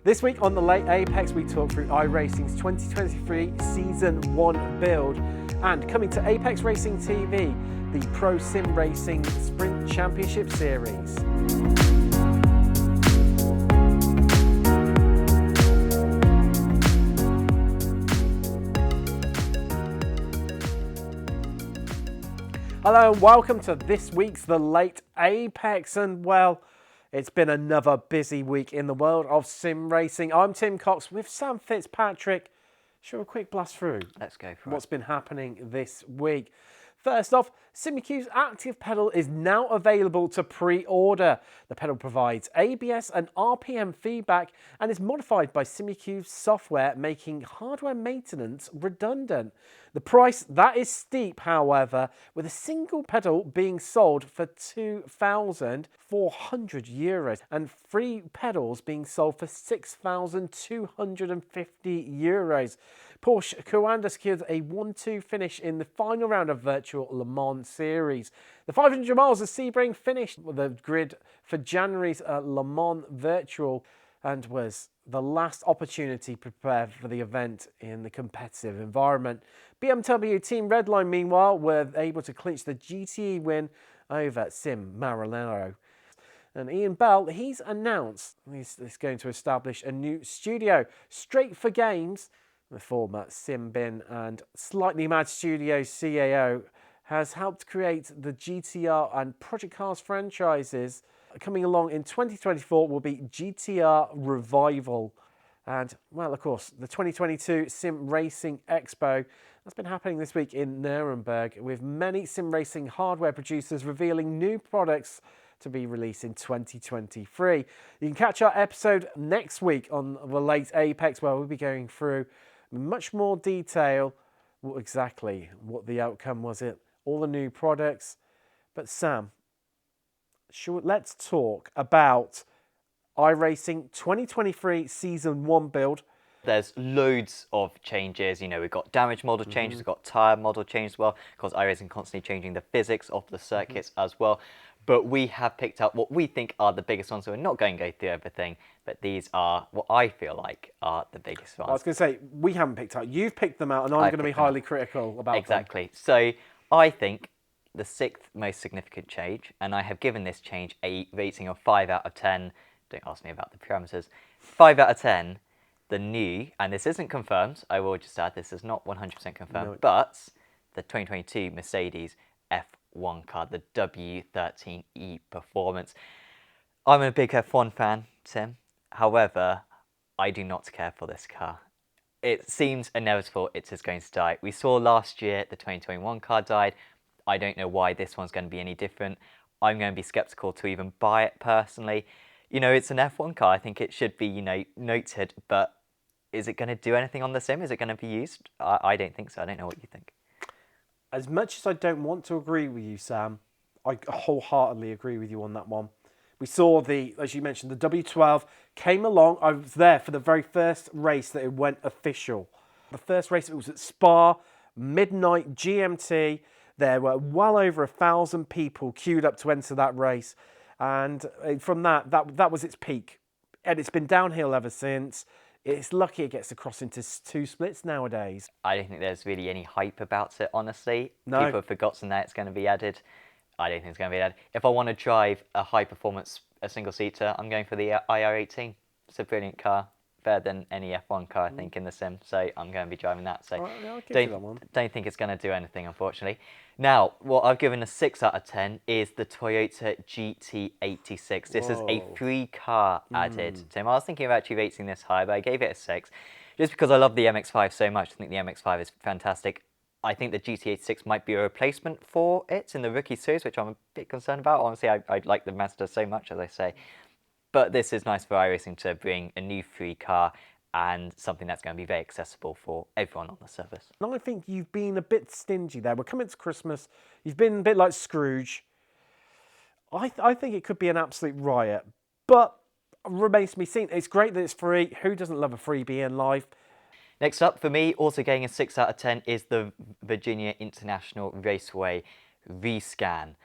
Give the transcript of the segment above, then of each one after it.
This week on the Late Apex, we talk through iRacing's 2023 Season 1 build, and coming to Apex Racing TV, the Pro Sim Racing Sprint Championship Series. Hello and welcome to this week's The Late Apex, and well, it's been another busy week in the world of sim racing. I'm Tim Cox with Sam Fitzpatrick. Shall we have a quick blast through? Let's go for what's been happening this week. First off, SimQ's active pedal is now available to pre-order. The pedal provides ABS and RPM feedback and is modified by SimQ's software, making hardware maintenance redundant. The price, that is steep, however, with a single pedal being sold for €2,400 and three pedals being sold for €6,250. Porsche Coanda secured a 1-2 finish in the final round of Virtual Le Mans Series. The 500 miles of Sebring finished with the grid for January's Le Mans Virtual and was the last opportunity to prepare for the event in the competitive environment. BMW Team Redline, meanwhile, were able to clinch the GTE win over Sim Maranello. And Ian Bell, he's announced he's going to establish a new studio, Straight for Games. The former Simbin and Slightly Mad Studios CAO has helped create the GTR and Project Cars franchises. Coming along in 2024 will be GTR Revival. And, well, of course, the 2022 Sim Racing Expo that's been happening this week in Nuremberg, with many sim racing hardware producers revealing new products to be released in 2023. You can catch our episode next week on the Late Apex, where we'll be going through much more detail exactly what the outcome was, all the new products. But Sam, let's talk about iRacing 2023 Season 1 build. There's loads of changes. You know, we've got damage model changes, we've got tyre model changes as well, because iRacing constantly changing the physics of the circuits as well. But we have picked out what we think are the biggest ones, so we're not going to go through everything, but these are what I feel like are the biggest ones. I was going to say, we haven't picked out. You've picked them out, and I'm going to be highly critical about them. Exactly. So I think the sixth most significant change, and I have given this change a rating of 5 out of 10. Don't ask me about the parameters. 5 out of 10. The new, and this isn't confirmed, I will just add, this is not 100% confirmed, but the 2022 Mercedes F1 car, the W13 Performance. I'm a big F1 fan, Tim. However, I do not care for this car. It seems inevitable it is going to die. We saw last year the 2021 car died. I don't know why this one's going to be any different. I'm going to be skeptical to even buy it personally. You know, it's an F1 car. I think it should be, you know, noted, but is it going to do anything on the sim? Is it going to be used? I don't think so. I don't know what you think. As much as I don't want to agree with you, Sam, I wholeheartedly agree with you on that one. We saw as you mentioned, the W12 came along. I was there for the very first race that it went official. The first race, it was at Spa, midnight GMT. There were well over 1,000 people queued up to enter that race. And from that was its peak. And it's been downhill ever since. It's lucky it gets across into 2 splits nowadays. I don't think there's really any hype about it, honestly. No. People have forgotten that it's going to be added. I don't think it's going to be added. If I want to drive a high-performance, a single-seater, I'm going for the IR18. It's a brilliant car. Better than any F1 car, I think, in the sim. So I'm going to be driving that. So right, I'll give you that one. Don't think it's going to do anything, unfortunately. Now, what I've given a 6 out of 10 is the Toyota GT86. This is a free car added. Tim, I was thinking of actually rating this high, but I gave it a 6. Just because I love the MX-5 so much. I think the MX-5 is fantastic. I think the GT86 might be a replacement for it in the Rookie Series, which I'm a bit concerned about. Honestly, I like the Mazda so much, as I say. But this is nice for iRacing to bring a new free car and something that's going to be very accessible for everyone on the service. And I think you've been a bit stingy there. We're coming to Christmas. You've been a bit like Scrooge. I think it could be an absolute riot. But remains to be seen. It's great that it's free. Who doesn't love a freebie in life? Next up, for me, also getting a 6 out of 10, is the Virginia International Raceway Rescan.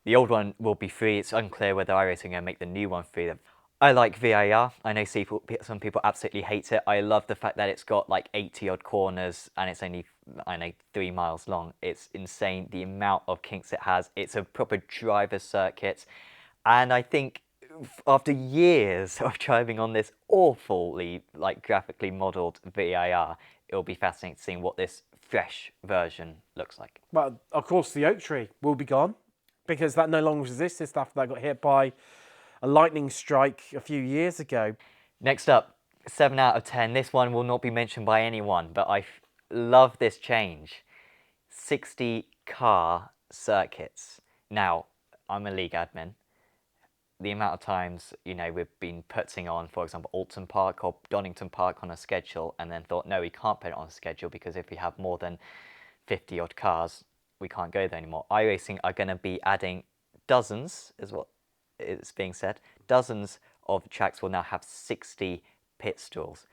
The old one will be free. It's unclear whether iRacing are going to make the new one free. I like VAR. I know some people absolutely hate it. I love the fact that it's got like 80 odd corners and it's only, I know, 3 miles long. It's insane the amount of kinks it has. It's a proper driver's circuit. And I think after years of driving on this awfully like graphically modelled VAR, it'll be fascinating to see what this fresh version looks like. Well, of course, the oak tree will be gone because that no longer exists after that got hit by a lightning strike a few years ago. Next up, 7 out of 10. This one will not be mentioned by anyone, but I love this change. 60 car circuits. Now, I'm a league admin. The amount of times, you know, we've been putting on, for example, Alton Park or Donington Park on a schedule and then thought, no, we can't put it on a schedule because if we have more than 50 odd cars, we can't go there anymore. iRacing are going to be adding dozens, is what is being said. Dozens of tracks will now have 60 pit stalls.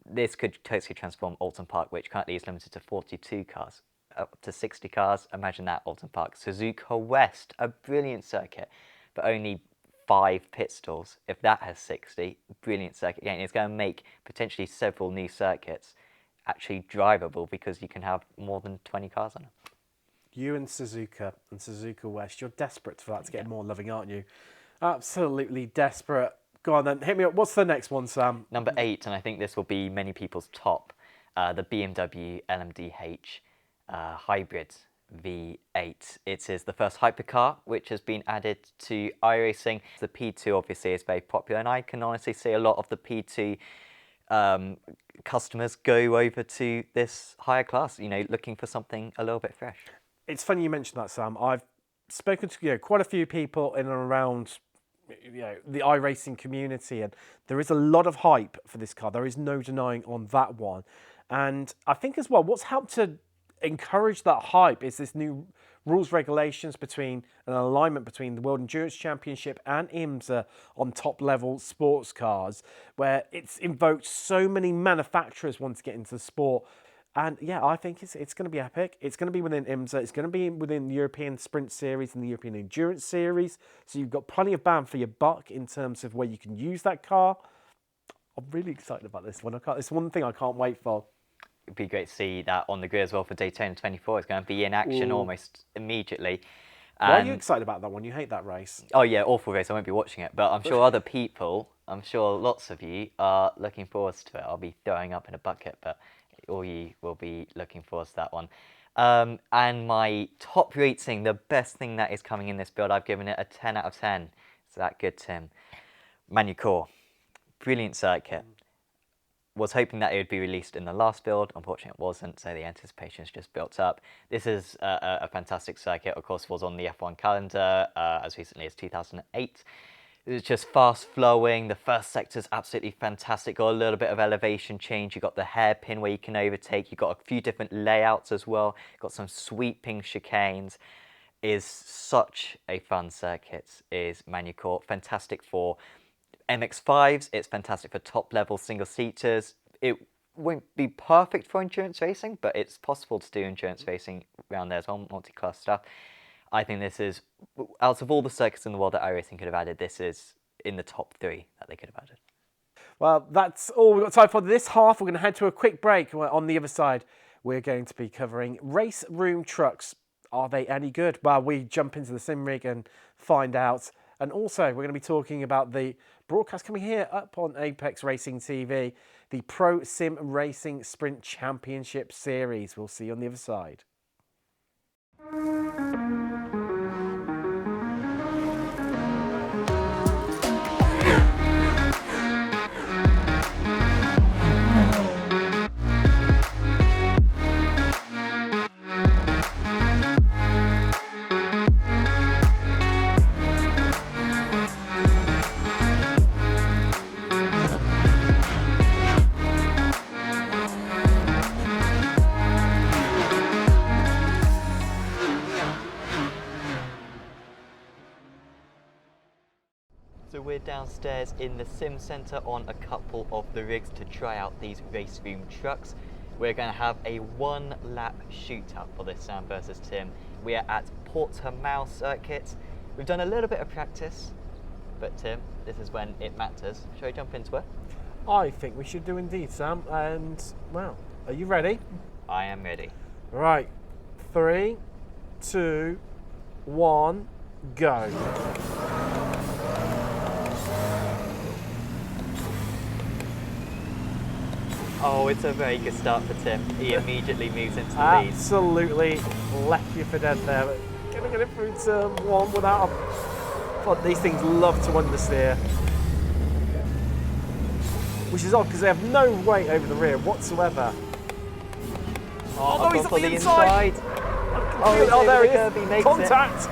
This could totally transform Alton Park, which currently is limited to 42 cars, up to 60 cars. Imagine that, Alton Park. Suzuka West, a brilliant circuit, but only 5 pit stalls. If that has 60, brilliant circuit. Again, it's going to make potentially several new circuits actually drivable because you can have more than 20 cars on it. You and Suzuka West, you're desperate for that to get more loving, aren't you? Absolutely desperate. Go on then, hit me up. What's the next one, Sam? Number 8, and I think this will be many people's top, the BMW LMDh Hybrid V8. It is the first hypercar which has been added to iRacing. The P2 obviously is very popular, and I can honestly see a lot of the P2 customers go over to this higher class, you know, looking for something a little bit fresh. It's funny you mentioned that, Sam. I've spoken to quite a few people in and around the iRacing community, and there is a lot of hype for this car. There is no denying on that one. And I think as well, what's helped to encourage that hype is this new rules regulations between an alignment between the World Endurance Championship and IMSA on top level sports cars, where it's invoked so many manufacturers want to get into the sport. And yeah, I think it's going to be epic. It's going to be within IMSA. It's going to be within the European Sprint Series and the European Endurance Series. So you've got plenty of bang for your buck in terms of where you can use that car. I'm really excited about this one. It's one thing I can't wait for. It'd be great to see that on the grid as well for Daytona 24. It's going to be in action almost immediately. Why are you excited about that one? You hate that race. Oh yeah, awful race. I won't be watching it, but I'm sure other people, I'm sure lots of you are looking forward to it. I'll be throwing up in a bucket, but all you will be looking forward to that one. And my top rating, the best thing that is coming in this build, I've given it a 10 out of 10. Is that good, Tim? Magny Cours, brilliant circuit. Was hoping that it would be released in the last build. Unfortunately, it wasn't, so the anticipation has just built up. This is a fantastic circuit. Of course, was on the F1 calendar as recently as 2008. It's just fast flowing. The first sector is absolutely fantastic. Got a little bit of elevation change. You got the hairpin where you can overtake. You got a few different layouts as well. Got some sweeping chicanes. Is such a fun circuit. Is Magny Cours fantastic for MX-5s? It's fantastic for top level single seaters. It won't be perfect for endurance racing, but it's possible to do endurance racing around there as well, multi-class stuff. I think this is, out of all the circuits in the world that iRacing could have added, this is in the top 3 that they could have added. Well, that's all we've got time for this half. We're going to head to a quick break. On the other side, we're going to be covering RaceRoom Trucks. Are they any good? Well, we jump into the sim rig and find out. And also, we're going to be talking about the broadcast coming here up on Apex Racing TV, the Pro Sim Racing Sprint Championship Series. We'll see you on the other side. So we're downstairs in the sim centre on a couple of the rigs to try out these RaceRoom trucks. We're going to have a 1-lap shootout for this Sam versus Tim. We are at Portimao circuit. We've done a little bit of practice, but Tim, This is when it matters. Shall we jump into it? I think we should do indeed, Sam. And, well, are you ready? I am ready. Right. 3, 2, 1, go. Oh, it's a very good start for Tim. He immediately moves into the lead. Absolutely left you for dead there. But gonna get it through turn 1 without a... But these things love to understeer. Which is odd because they have no weight over the rear whatsoever. Oh, he's gone on for the inside. Oh, there he curve, he is. makes Contact.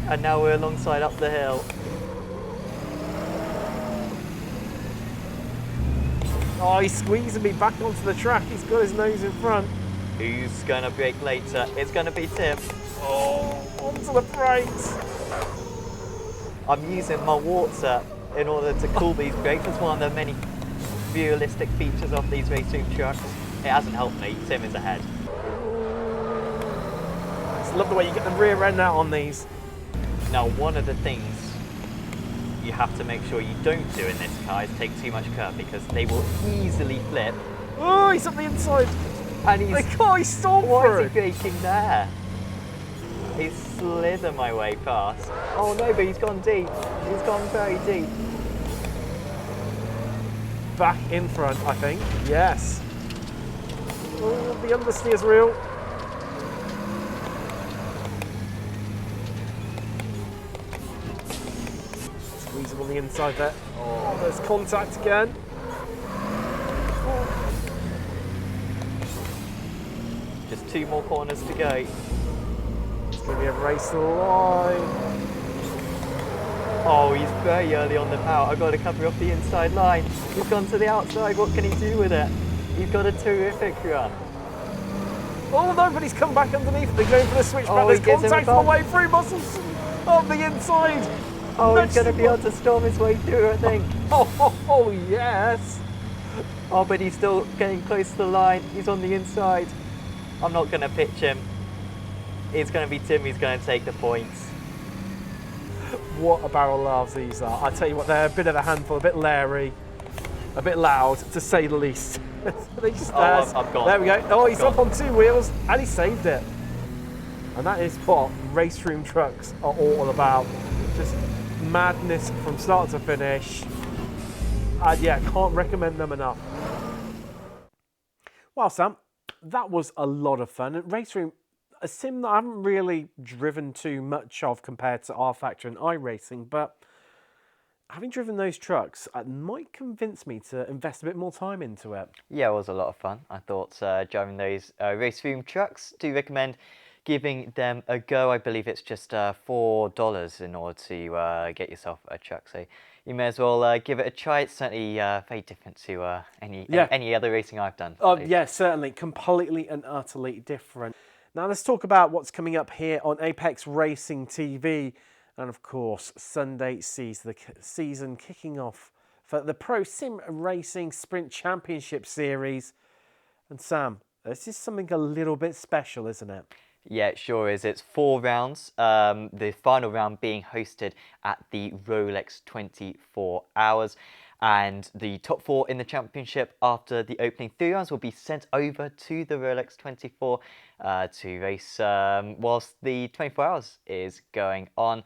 And now we're alongside up the hill. Oh, he's squeezing me back onto the track. He's got his nose in front. Who's going to brake later? It's going to be Tim. Oh, onto the brakes. I'm using my water in order to cool these brakes. It's one of the many realistic features of these RaceRoom trucks. It hasn't helped me. Tim is ahead. I just love the way you get the rear end out on these. Now, one of the things you have to make sure you don't do in this car is take too much curve, because they will easily flip. Oh, he's on the inside. And he's... He stole Why through. is he braking there? He's slithered my way past. Oh no, but he's gone deep. He's gone very deep. Back in front, I think. Yes. Oh, the understeer's real. Squeeze him on the inside there. Oh, there's contact again. Just 2 more corners to go. It's going to be a race to the line. Oh, he's very early on the power. I've got to cover off the inside line. He's gone to the outside. What can he do with it? He's got a terrific run. Oh no, but he's come back underneath. They're going for the switchback. Oh, There's he gives him a contact on the bump. way through. Muscles on the inside. Oh, he's going to be able to storm his way through, I think. Oh, yes. Oh, but he's still getting close to the line. He's on the inside. I'm not going to pitch him. It's going to be Tim who's going to take the points. What a barrel laughs these are. I tell you what, they're a bit of a handful, a bit leery, a bit loud, to say the least. They just, I've gone. There we go. Oh, he's Gone. up on 2 wheels, and he saved it. And that is what RaceRoom trucks are all about. Just madness from start to finish. Yeah, can't recommend them enough. Well, Sam, that was a lot of fun. And RaceRoom, a sim that I haven't really driven too much of compared to R Factor and iRacing, but having driven those trucks, it might convince me to invest a bit more time into it. Yeah, it was a lot of fun. I thought driving those RaceRoom trucks, do recommend giving them a go. I believe it's just $4 in order to get yourself a truck. So you may as well give it a try. It's certainly very different to any other racing I've done. Yeah, certainly. Completely and utterly different. Now let's talk about what's coming up here on Apex Racing TV. And of course, Sunday sees the season kicking off for the Pro Sim Racing Sprint Championship Series. And Sam, this is something a little bit special, isn't it? Yeah, it sure is. It's 4 rounds, the final round being hosted at the Rolex 24 Hours. And the top 4 in the championship after the opening 3 rounds will be sent over to the Rolex 24 to race whilst the 24 Hours is going on.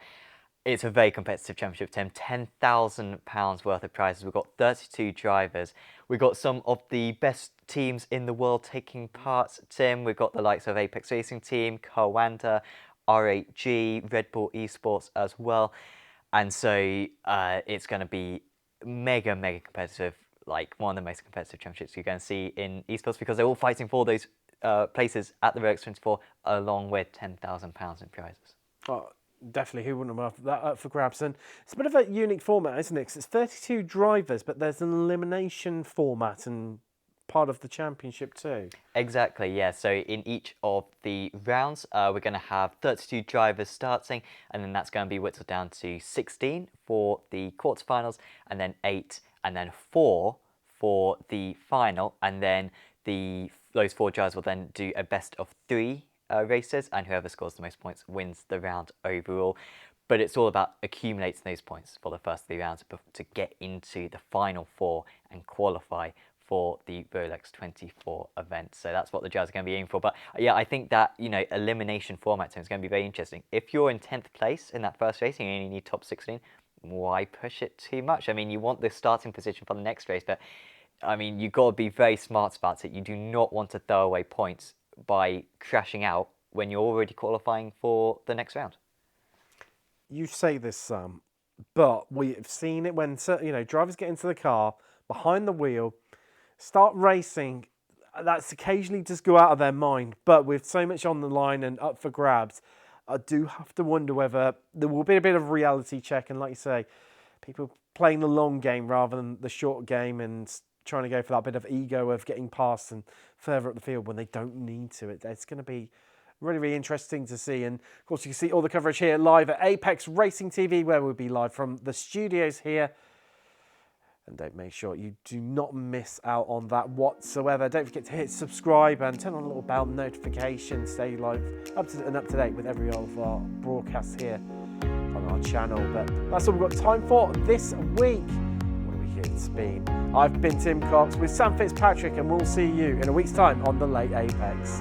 It's a very competitive championship, Tim. £10,000 worth of prizes. We've got 32 drivers. We've got some of the best teams in the world taking part, Tim. We've got the likes of Apex Racing Team, Coanda, R8G, Red Bull Esports as well. And so it's going to be mega competitive, like one of the most competitive championships you're going to see in esports, because they're all fighting for those places at the Rolex 24 along with £10,000 in prizes. Oh, definitely, who wouldn't have that up for grabs? And it's a bit of a unique format, isn't it? 'Cause it's 32 drivers, but there's an elimination format and part of the championship too. Exactly, yeah. So in each of the rounds, we're going to have 32 drivers starting, and then that's going to be whittled down to 16 for the quarterfinals, and then 8, and then 4 for the final, and then those 4 drivers will then do a best of 3 races, and whoever scores the most points wins the round overall. But it's all about accumulating those points for the first 3 rounds to get into the final 4 and qualify for the Rolex 24 event. So that's what the judges are going to be aiming for. But yeah, I think that, you know, elimination format is going to be very interesting. If you're in 10th place in that first race and you only need top 16, why push it too much? I mean, you want the starting position for the next race, but I mean, you've got to be very smart about it. You do not want to throw away points by crashing out when you're already qualifying for the next round. You say this, Sam, but we've seen it when, you know, drivers get into the car, behind the wheel, start racing. That's occasionally just go out of their mind. But with so much on the line and up for grabs, I do have to wonder whether there will be a bit of reality check. And like you say, people playing the long game rather than the short game and trying to go for that bit of ego of getting past and further up the field when they don't need to. It's going to be really, really interesting to see. And of course, you can see all the coverage here live at Apex Racing TV, where we'll be live from the studios here. And don't make sure you do not miss out on that whatsoever. Don't forget to hit subscribe and turn on a little bell notification. Stay live up to date with every of our broadcasts here on our channel. But that's all we've got time for this week. What a week it's been. I've been Tim Cox with Sam Fitzpatrick, and we'll see you in a week's time on the Late Apex.